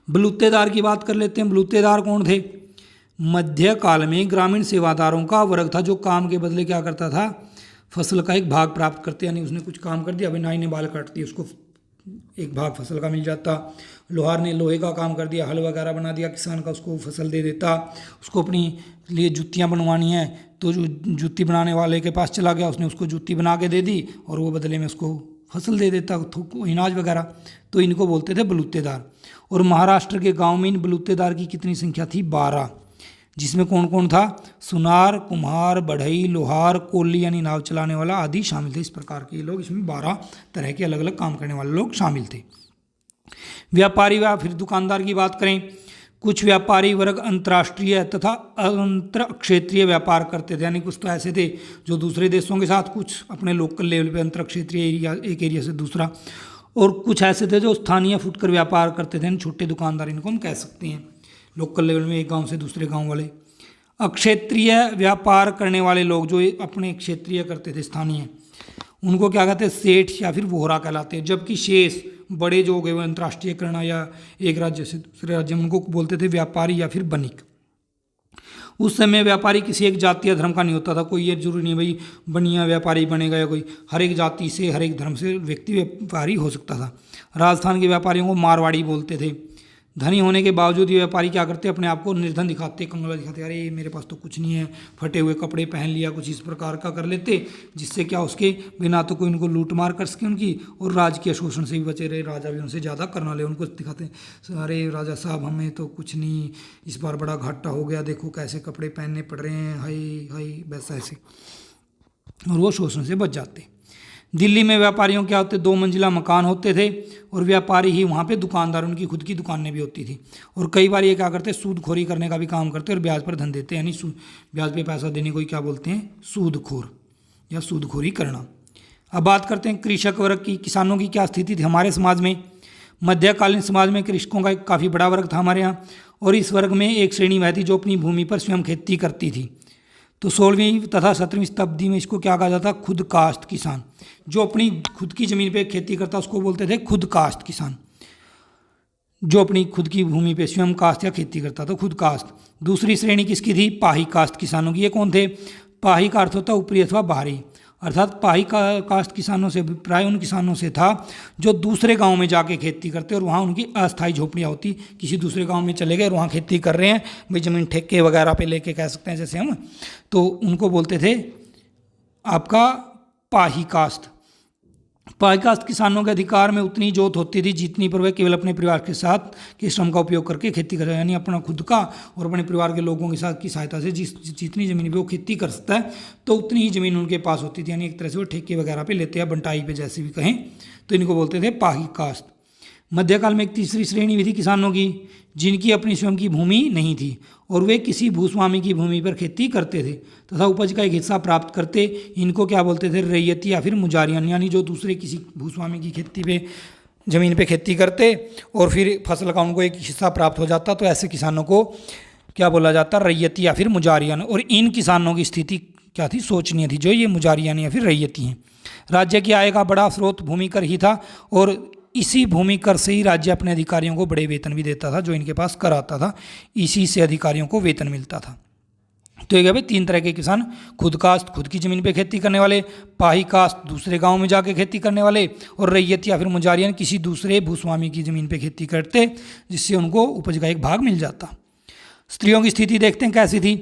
बलूतेदार की बात कर लेते हैं। बलूतेदार कौन थे? मध्यकाल में ग्रामीण सेवादारों का वर्ग था जो काम के बदले क्या करता था, फसल का एक भाग प्राप्त करते, यानी उसने कुछ काम कर दिया, अभी नाई ने बाल काट दिए, उसको एक भाग फसल का मिल जाता। लोहार ने लोहे का काम कर दिया, हल वगैरह बना दिया किसान का, उसको फसल दे देता। उसको अपनी लिए जूतियाँ बनवानी है तो जो जूती बनाने वाले के पास चला गया, उसने उसको जूती बना के दे दी और वो बदले में उसको फसल दे देता, अनाज वगैरह। तो इनको बोलते थे बलूतेदार। और महाराष्ट्र के गांव में इन बलूतेदार की कितनी संख्या थी? 12, जिसमें कौन कौन था? सुनार, कुम्हार, बढ़ई, लोहार, कोल्ली यानी नाव चलाने वाला आदि शामिल थे। इस प्रकार के लोग, इसमें 12 तरह के अलग अलग काम करने वाले लोग शामिल थे। व्यापारी व फिर दुकानदार की बात करें, कुछ व्यापारी वर्ग अंतर्राष्ट्रीय तथा अंतर क्षेत्रीय व्यापार करते थे, यानी कुछ तो ऐसे थे जो दूसरे देशों के साथ, कुछ अपने लोकल लेवल पे अंतर क्षेत्रीय एरिया, एक एरिया से दूसरा, और कुछ ऐसे थे जो स्थानीय फुटकर व्यापार करते थे, छोटे दुकानदार इनको हम कह सकते हैं, लोकल लेवल में एक गांव से दूसरे गांव वाले। अक्षेत्रीय व्यापार करने वाले लोग जो अपने क्षेत्रीय करते थे, स्थानीय, उनको क्या कहते हैं? सेठ या फिर वोहरा कहलाते हैं। जबकि शेष बड़े जो हो गए वो अंतर्राष्ट्रीय करना या एक राज्य से दूसरे राज्य में, उनको बोलते थे व्यापारी या फिर बनिक। उस समय व्यापारी किसी एक जाति या धर्म का नहीं होता था, कोई ये जरूरी नहीं भाई बनिया व्यापारी बनेगा या कोई, हर एक जाति से हर एक धर्म से व्यक्ति व्यापारी हो सकता था। राजस्थान के व्यापारियों को मारवाड़ी बोलते थे। धनी होने के बावजूद ये व्यापारी क्या करते, अपने आप को निर्धन दिखाते, कंगाल दिखाते, अरे मेरे पास तो कुछ नहीं है, फटे हुए कपड़े पहन लिया, कुछ इस प्रकार का कर लेते, जिससे क्या उसके बिना तो कोई उनको लूट मार कर सके उनकी, और राजकीय शोषण से भी बचे रहे। राजा भी उनसे ज़्यादा करना ले, उनको दिखाते अरे राजा साहब हमें तो कुछ नहीं, इस बार बड़ा घाटा हो गया, देखो कैसे कपड़े पहनने पड़ रहे हैं, हाय हाय, वैसा ऐसे, और वो शोषण से बच जाते। दिल्ली में व्यापारियों क्या होते, 2 मंजिला मकान होते थे और व्यापारी ही वहाँ पे दुकानदार, उनकी खुद की दुकानें भी होती थी। और कई बार ये क्या करते, सूदखोरी करने का भी काम करते और ब्याज पर धन देते, यानी ब्याज पे पैसा देने को ही क्या बोलते हैं? सूदखोर या सूदखोरी करना। अब बात करते हैं कृषक वर्ग की। किसानों की क्या स्थिति थी हमारे समाज में? मध्यकालीन समाज में कृषकों का एक काफ़ी बड़ा वर्ग था हमारे यहाँ, और इस वर्ग में एक श्रेणी वह थी जो अपनी भूमि पर स्वयं खेती करती थी। तो 16वीं तथा 17वीं शताब्दी में इसको क्या कहा जाता? खुद काश्त किसान। जो अपनी खुद की ज़मीन पे खेती करता उसको बोलते थे खुद काश्त किसान। जो अपनी खुद की भूमि पे स्वयं काश्त या खेती करता तो खुद काश्त। दूसरी श्रेणी किसकी थी? पाही काश्त किसानों की। ये कौन थे? पाही का अर्थ होता ऊपरी अथवा बाहरी, अर्थात पाही काश्त किसानों से अभिप्राय उन किसानों से था जो दूसरे गांव में जाके खेती करते और वहाँ उनकी अस्थायी झोपड़ियाँ होती। किसी दूसरे गांव में चले गए और वहाँ खेती कर रहे हैं, भाई ज़मीन ठेके वगैरह पे लेके कह सकते हैं जैसे हम, तो उनको बोलते थे आपका पाही काश्त। पाही काश्त किसानों के अधिकार में उतनी जोत होती थी जितनी पर वे केवल अपने परिवार के साथ के श्रम का उपयोग करके खेती कर रहे हैं, यानी अपना खुद का और अपने परिवार के लोगों के साथ की सहायता से जितनी ज़मीन पे वो खेती कर सकता है तो उतनी ही ज़मीन उनके पास होती थी, यानी एक तरह से वो ठेके वगैरह पे लेते हैं, बंटाई पे जैसे भी कहें, तो इनको बोलते थे पाही काश्त। मध्यकाल में एक तीसरी श्रेणी भी थी किसानों की जिनकी अपनी स्वयं की भूमि नहीं थी और वे किसी भूस्वामी की भूमि पर खेती करते थे तथा उपज का एक हिस्सा प्राप्त करते। इनको क्या बोलते थे? रैयती या फिर मुजारियान, यानी जो दूसरे किसी भूस्वामी की खेती पे ज़मीन पे खेती करते और फिर फसल का उनको एक हिस्सा प्राप्त हो जाता, तो ऐसे किसानों को क्या बोला जाता? रैयती या फिर मुजारियान। और इन किसानों की स्थिति क्या थी? शोचनीय थी, जो ये मुजारियान या फिर रैयती हैं। राज्य की आय का बड़ा स्रोत भूमि कर ही था और इसी भूमि कर से ही राज्य अपने अधिकारियों को बड़े वेतन भी देता था, जो इनके पास कर आता था, इसी से अधिकारियों को वेतन मिलता था। तो ये भाई 3 तरह के किसान, खुद काश्त खुद की ज़मीन पे खेती करने वाले, पाही काश्त दूसरे गांव में जाके खेती करने वाले, और रैयत या फिर मुजारियन किसी दूसरे भूस्वामी की ज़मीन पे खेती करते जिससे उनको उपज का एक भाग मिल जाता। स्त्रियों की स्थिति देखते हैं कैसी थी।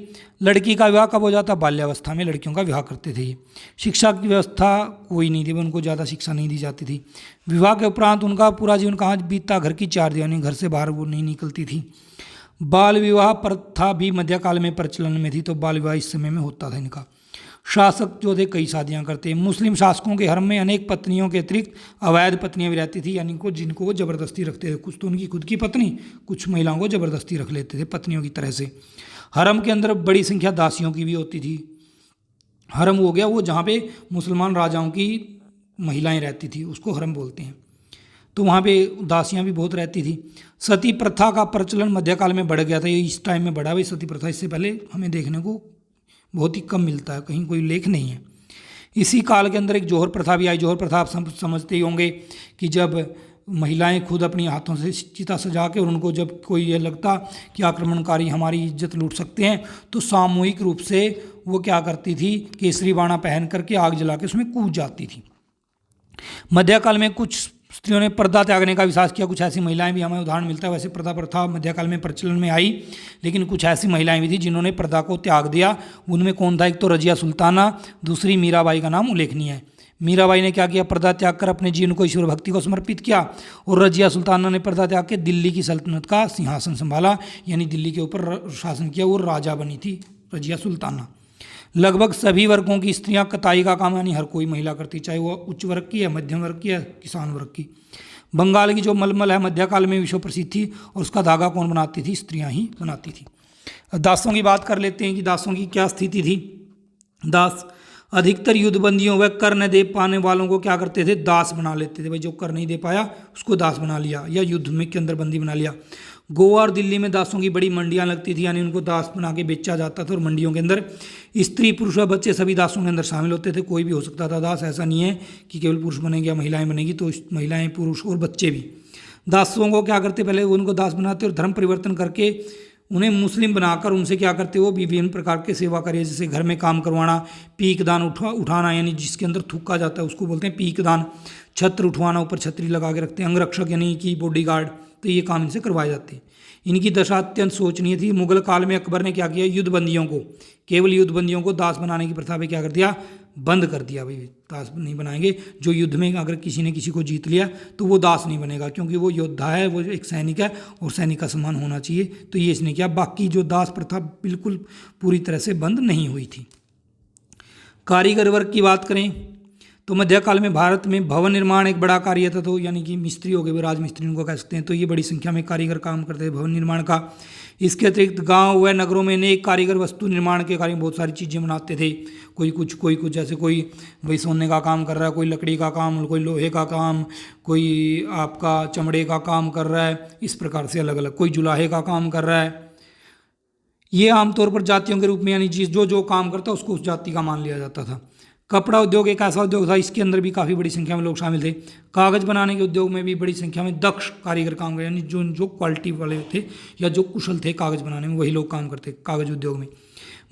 लड़की का विवाह कब हो जाता? बाल्यावस्था में लड़कियों का विवाह करते थे। शिक्षा की व्यवस्था कोई नहीं थी, उनको ज़्यादा शिक्षा नहीं दी जाती थी। विवाह के उपरांत उनका पूरा जीवन कहाँ बीतता? घर की 4 दीवानी, घर से बाहर वो नहीं निकलती थी। बाल विवाह प्रथा भी मध्यकाल में प्रचलन में थी, तो बाल विवाह इस समय में होता था इनका। शासक जो थे कई शादियां करते। मुस्लिम शासकों के हरम में अनेक पत्नियों के अतिरिक्त अवैध पत्नियां भी रहती थी, यानी जिनको वो ज़बरदस्ती रखते थे। कुछ तो उनकी खुद की पत्नी, कुछ महिलाओं को ज़बरदस्ती रख लेते थे पत्नियों की तरह से। हरम के अंदर बड़ी संख्या दासियों की भी होती थी। हरम हो गया वो जहाँ पे मुसलमान राजाओं की महिलाएं रहती थी, उसको हरम बोलते हैं। तो वहाँ पे दासियाँ भी बहुत रहती थी। सती प्रथा का प्रचलन मध्यकाल में बढ़ गया था, ये इस टाइम में बढ़ा हुआ सती प्रथा। इससे पहले हमें देखने को बहुत ही कम मिलता है, कहीं कोई लेख नहीं है। इसी काल के अंदर एक जौहर प्रथा भी आई। जौहर प्रथा आप समझते ही होंगे कि जब महिलाएं खुद अपनी हाथों से चिता सजा के और उनको जब कोई ये लगता कि आक्रमणकारी हमारी इज्जत लूट सकते हैं तो सामूहिक रूप से वो क्या करती थी, केसरी बाणा पहन करके आग जला के उसमें कूद जाती थी। मध्यकाल में कुछ स्त्रियों ने पर्दा त्यागने का विश्वास किया। कुछ ऐसी महिलाएं भी हमें उदाहरण मिलता है। वैसे पर्दा प्रथा मध्यकाल में प्रचलन में आई, लेकिन कुछ ऐसी महिलाएं भी थी जिन्होंने पर्दा को त्याग दिया। उनमें कौन था? एक तो रजिया सुल्ताना, दूसरी मीराबाई का नाम उल्लेखनीय है। मीराबाई ने क्या किया? पर्दा त्याग कर अपने जीवन को ईश्वर भक्ति को समर्पित किया। और रजिया सुल्ताना ने पर्दा त्याग के दिल्ली की सल्तनत का सिंहासन संभाला, यानी दिल्ली के ऊपर शासन किया। वो राजा बनी थी रजिया सुल्ताना। लगभग सभी वर्गों की स्त्रियां कताई का काम, यानी हर कोई महिला करती, चाहे वो उच्च वर्ग की है, मध्यम वर्ग की है, किसान वर्ग की। बंगाल की जो मलमल है मध्यकाल में विश्व प्रसिद्ध थी और उसका धागा कौन बनाती थी? स्त्रियां ही बनाती थी। दासों की बात कर लेते हैं कि दासों की क्या स्थिति थी। दास अधिकतर युद्धबंदियों व कर न दे पाने वालों को क्या करते थे? दास बना लेते थे। भाई जो कर नहीं दे पाया उसको दास बना लिया या युद्ध में के अंदर बंदी बना लिया। गोवा और दिल्ली में दासों की बड़ी मंडियां लगती थी, यानी उनको दास बना के बेचा जाता था और मंडियों के अंदर स्त्री पुरुष व बच्चे सभी दासों के अंदर शामिल होते थे। कोई भी हो सकता था दास, ऐसा नहीं है कि केवल पुरुष बनेंगे या महिलाएं बनेगी। तो महिलाएं, पुरुष और बच्चे भी दासों को क्या करते? पहले उनको दास बनाते और धर्म परिवर्तन करके उन्हें मुस्लिम बनाकर उनसे क्या करते? वो विभिन्न प्रकार के सेवा करिए, जैसे घर में काम करवाना, पीक दान उठाना, यानी जिसके अंदर थूका जाता है उसको बोलते हैं पीक दान। छत्र उठवाना, ऊपर छतरी लगा के रखते हैं। अंगरक्षक यानी कि बॉडीगार्ड, तो ये काम इनसे करवाए जाते हैं। इनकी दशा अत्यंत शोचनीय थी। मुगल काल में अकबर ने क्या किया? युद्धबंदियों को, केवल युद्धबंदियों को दास बनाने की प्रथा पे क्या कर दिया? बंद कर दिया। भाई दास नहीं बनाएंगे। जो युद्ध में अगर किसी ने किसी को जीत लिया तो वो दास नहीं बनेगा, क्योंकि वो योद्धा है, वो एक सैनिक है और सैनिक का सम्मान होना चाहिए। तो ये इसने किया। बाकी जो दास प्रथा बिल्कुल पूरी तरह से बंद नहीं हुई थी। कारीगर वर्ग की बात करें तो मध्यकाल में भारत में भवन निर्माण एक बड़ा कार्य था। तो यानी कि मिस्त्री हो गए, वो राजमिस्त्री उनको कह सकते हैं। तो ये बड़ी संख्या में कारीगर काम करते थे भवन निर्माण का। इसके अतिरिक्त गांव व नगरों में अनेक कारीगर वस्तु निर्माण के कार्य में बहुत सारी चीज़ें बनाते थे। कोई कुछ, जैसे कोई भाई सोने का काम कर रहा है, कोई लकड़ी का काम, कोई लोहे का काम, कोई आपका चमड़े का काम कर रहा है, इस प्रकार से अलग अलग, कोई जुलाहे का काम कर रहा है। ये आमतौर पर जातियों के रूप में, यानी जो काम करता उसको उस जाति का मान लिया जाता था। कपड़ा उद्योग एक ऐसा उद्योग था, इसके अंदर भी काफ़ी बड़ी संख्या में लोग शामिल थे। कागज़ बनाने के उद्योग में भी बड़ी संख्या में दक्ष कारीगर काम करते, यानी जो क्वालिटी वाले थे या जो कुशल थे कागज़ बनाने में, वही लोग काम करते कागज़ उद्योग में।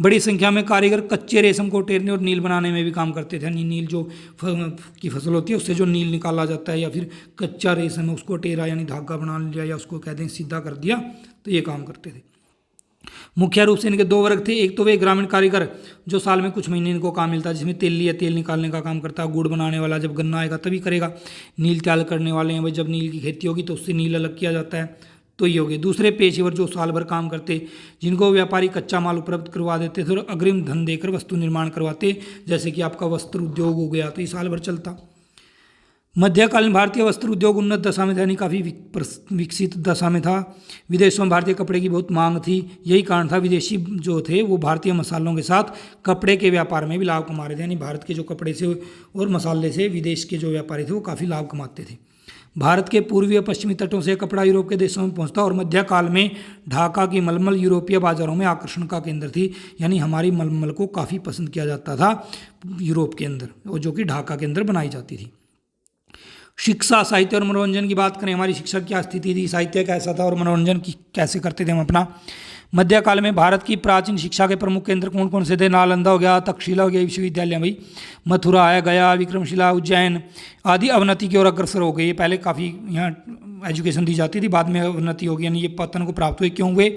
बड़ी संख्या में कारीगर कच्चे रेशम को टेरने और नील बनाने में भी काम करते थे। यानी नील जो की फसल होती है उससे जो नील निकाला जाता है, या फिर कच्चा रेशम है उसको टेरा यानी धागा बना लिया, या उसको कहते हैं सीधा कर दिया, तो ये काम करते थे। मुख्य रूप से इनके दो वर्ग थे। एक तो वे ग्रामीण कारीगर जो साल में कुछ महीने इनको काम मिलता है, जिसमें तेली या तेल निकालने का काम करता है। गुड़ बनाने वाला जब गन्ना आएगा तभी करेगा। नील त्याल करने वाले हैं, भाई जब नील की खेती होगी तो उससे नील अलग किया जाता है, तो ये हो गए। दूसरे पेशेवर जो साल भर काम करते, जिनको व्यापारी कच्चा माल उपलब्ध करवा देते थे और अग्रिम धन देकर वस्तु निर्माण करवाते, जैसे कि आपका वस्त्र उद्योग हो गया, तो ये साल भर चलता। मध्यकालीन भारतीय वस्त्र उद्योग उन्नत दशा में था, यानी काफ़ी विकसित दशा में था। विदेशों में भारतीय कपड़े की बहुत मांग थी। यही कारण था विदेशी जो थे वो भारतीय मसालों के साथ कपड़े के व्यापार में भी लाभ कमा रहे थे। यानी भारत के जो कपड़े से और मसाले से विदेश के जो व्यापारी थे वो काफ़ी लाभ कमाते थे। भारत के पूर्वी और पश्चिमी तटों से कपड़ा यूरोप के देशों में पहुंचता और मध्यकाल में ढाका की मलमल यूरोपीय बाजारों में आकर्षण का केंद्र थी। यानी हमारी मलमल को काफ़ी पसंद किया जाता था यूरोप के अंदर, और जो कि ढाका के अंदर बनाई जाती थी। शिक्षा, साहित्य और मनोरंजन की बात करें, हमारी शिक्षा की क्या स्थिति थी, साहित्य कैसा था और मनोरंजन की कैसे करते थे हम अपना। मध्यकाल में भारत की प्राचीन शिक्षा के प्रमुख केंद्र कौन कौन से थे? नालंदा हो गया, तक्षशिला हो गया विश्वविद्यालय, भाई मथुरा है, गया, विक्रमशिला, उज्जैन आदि अवनति की ओर अग्रसर हो गई। पहले काफ़ी यहाँ एजुकेशन दी जाती थी, बाद में अवनति होगी, यानी ये पतन को प्राप्त हुए। क्यों हुए?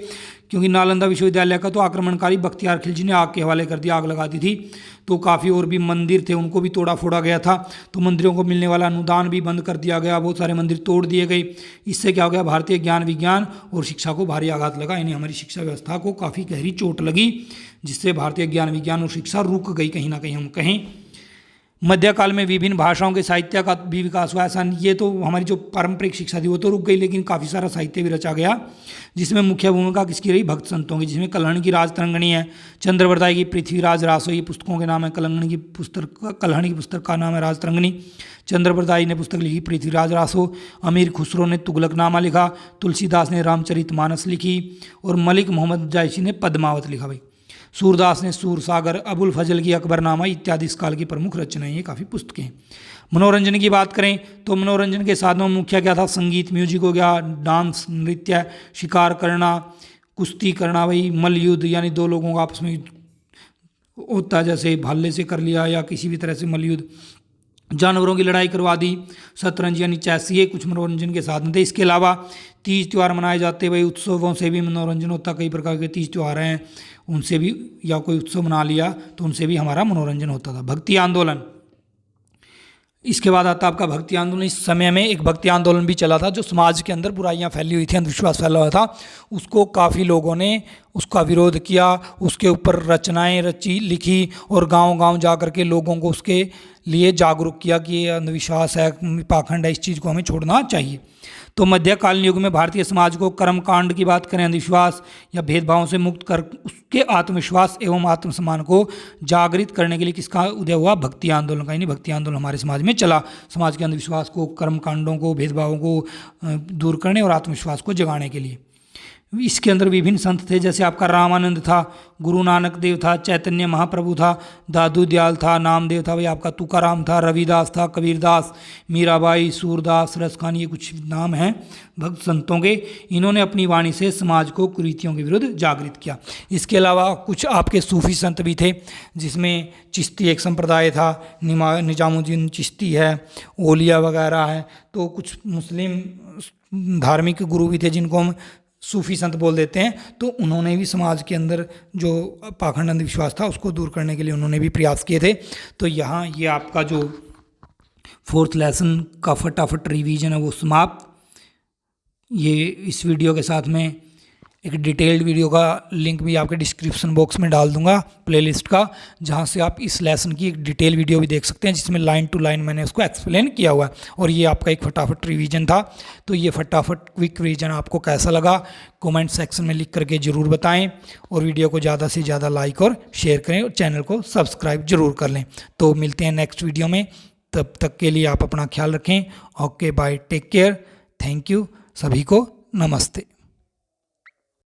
क्योंकि नालंदा विश्वविद्यालय का तो आक्रमणकारी बख्तियार खिलजी ने आग के हवाले कर दिया, आग लगा दी थी। तो काफ़ी और भी मंदिर थे उनको भी तोड़ा फोड़ा गया था। तो मंदिरों को मिलने वाला अनुदान भी बंद कर दिया गया, बहुत सारे मंदिर तोड़ दिए गए। इससे क्या हो गया? भारतीय ज्ञान विज्ञान और शिक्षा को भारी आघात लगा, यानी हमारी शिक्षा व्यवस्था को काफ़ी गहरी चोट लगी, जिससे भारतीय ज्ञान विज्ञान और शिक्षा रुक गई कहीं ना कहीं, हम कहें। मध्यकाल में विभिन्न भाषाओं के साहित्य का भी विकास हुआ। ऐसा ये तो हमारी जो पारंपरिक शिक्षा थी वो तो रुक गई, लेकिन काफ़ी सारा साहित्य भी रचा गया, जिसमें मुख्य भूमिका किसकी रही? भक्त संतों की, जिसमें कल्हण की राज तरंगिणी है, चंद्रवरदाई की पृथ्वीराज रासो, ये पुस्तकों के नाम है। कल्हण की पुस्तक का नाम है राज तरंगिणी। चंद्रवरदाई ने पुस्तक लिखी पृथ्वीराज रासो। अमीर खुसरो ने तुगलकनामा लिखा। तुलसीदास ने रामचरितमानस लिखी और मलिक मोहम्मद जायसी ने पद्मावत लिखा। भाई सूरदास ने सूरसागर, अबुल फजल की अकबरनामा इत्यादि इस काल की प्रमुख रचनाएं, ये काफ़ी पुस्तकें हैं। मनोरंजन की बात करें तो मनोरंजन के साधनों में मुख्य क्या था, संगीत म्यूजिक हो गया, डांस नृत्य, शिकार करना, कुश्ती करना, भाई मल्लयुद्ध यानी दो लोगों का आपस में होता है, जैसे भाले से कर लिया या किसी भी तरह से मल्लयुद्ध, जानवरों की लड़ाई करवा दी, शतरंज यानी चेस, ये कुछ मनोरंजन के साधन थे। इसके अलावा तीज त्यौहार मनाए जाते, भाई उत्सवों से भी मनोरंजन होता, कई प्रकार के तीज त्यौहार हैं उनसे भी, या कोई उत्सव मना लिया तो उनसे भी हमारा मनोरंजन होता था। भक्ति आंदोलन, इसके बाद आता है आपका भक्ति आंदोलन। इस समय में एक भक्ति आंदोलन भी चला था, जो समाज के अंदर बुराइयां फैली हुई थी, अंधविश्वास फैला हुआ था, उसको काफ़ी लोगों ने उसका विरोध किया, उसके ऊपर रचनाएं रची लिखी और गांव-गांव जा कर के लोगों को उसके लिए जागरूक किया कि ये अंधविश्वास है, पाखंड है, इस चीज़ को हमें छोड़ना चाहिए। तो मध्यकालीन युग में भारतीय समाज को कर्मकांड की बात करें, अंधविश्वास या भेदभाव से मुक्त कर उसके आत्मविश्वास एवं आत्मसम्मान को जागृत करने के लिए किसका उदय हुआ, भक्ति आंदोलन का। यानी भक्ति आंदोलन हमारे समाज में चला, समाज के अंधविश्वास को, कर्मकांडों को, भेदभावों को दूर करने और आत्मविश्वास को जगाने के लिए। इसके अंदर विभिन्न संत थे, जैसे आपका रामानंद था, गुरु नानक देव था, चैतन्य महाप्रभु था, दादू दयाल था, नामदेव था, भाई आपका तुकाराम था, रविदास था, कबीरदास, मीराबाई, सूरदास, रसखानी, ये कुछ नाम हैं भक्त संतों के। इन्होंने अपनी वाणी से समाज को कुरीतियों के विरुद्ध जागृत किया। इसके अलावा कुछ आपके सूफी संत भी थे, जिसमें चिश्ती एक संप्रदाय था, निजामुद्दीन चिश्ती है, ओलिया वगैरह है। तो कुछ मुस्लिम धार्मिक गुरु भी थे जिनको हम सूफी संत बोल देते हैं। तो उन्होंने भी समाज के अंदर जो पाखंड अंधविश्वास था उसको दूर करने के लिए उन्होंने भी प्रयास किए थे। तो यहाँ ये आपका जो 4th लेसन का फटाफट रिवीजन है वो समाप्त। ये इस वीडियो के साथ में एक डिटेल्ड वीडियो का लिंक भी आपके डिस्क्रिप्शन बॉक्स में डाल दूंगा, प्लेलिस्ट का, जहाँ से आप इस लेसन की एक डिटेल वीडियो भी देख सकते हैं, जिसमें लाइन टू लाइन मैंने उसको एक्सप्लेन किया हुआ है। और ये आपका एक फटाफट रिवीजन था। तो ये फटाफट क्विक रिवीजन आपको कैसा लगा कमेंट सेक्शन में लिख करके ज़रूर बताएं, और वीडियो को ज़्यादा से ज़्यादा लाइक और शेयर करें, और चैनल को सब्सक्राइब जरूर कर लें। तो मिलते हैं नेक्स्ट वीडियो में, तब तक के लिए आप अपना ख्याल रखें। Okay bye, take care, thank you, सभी को नमस्ते।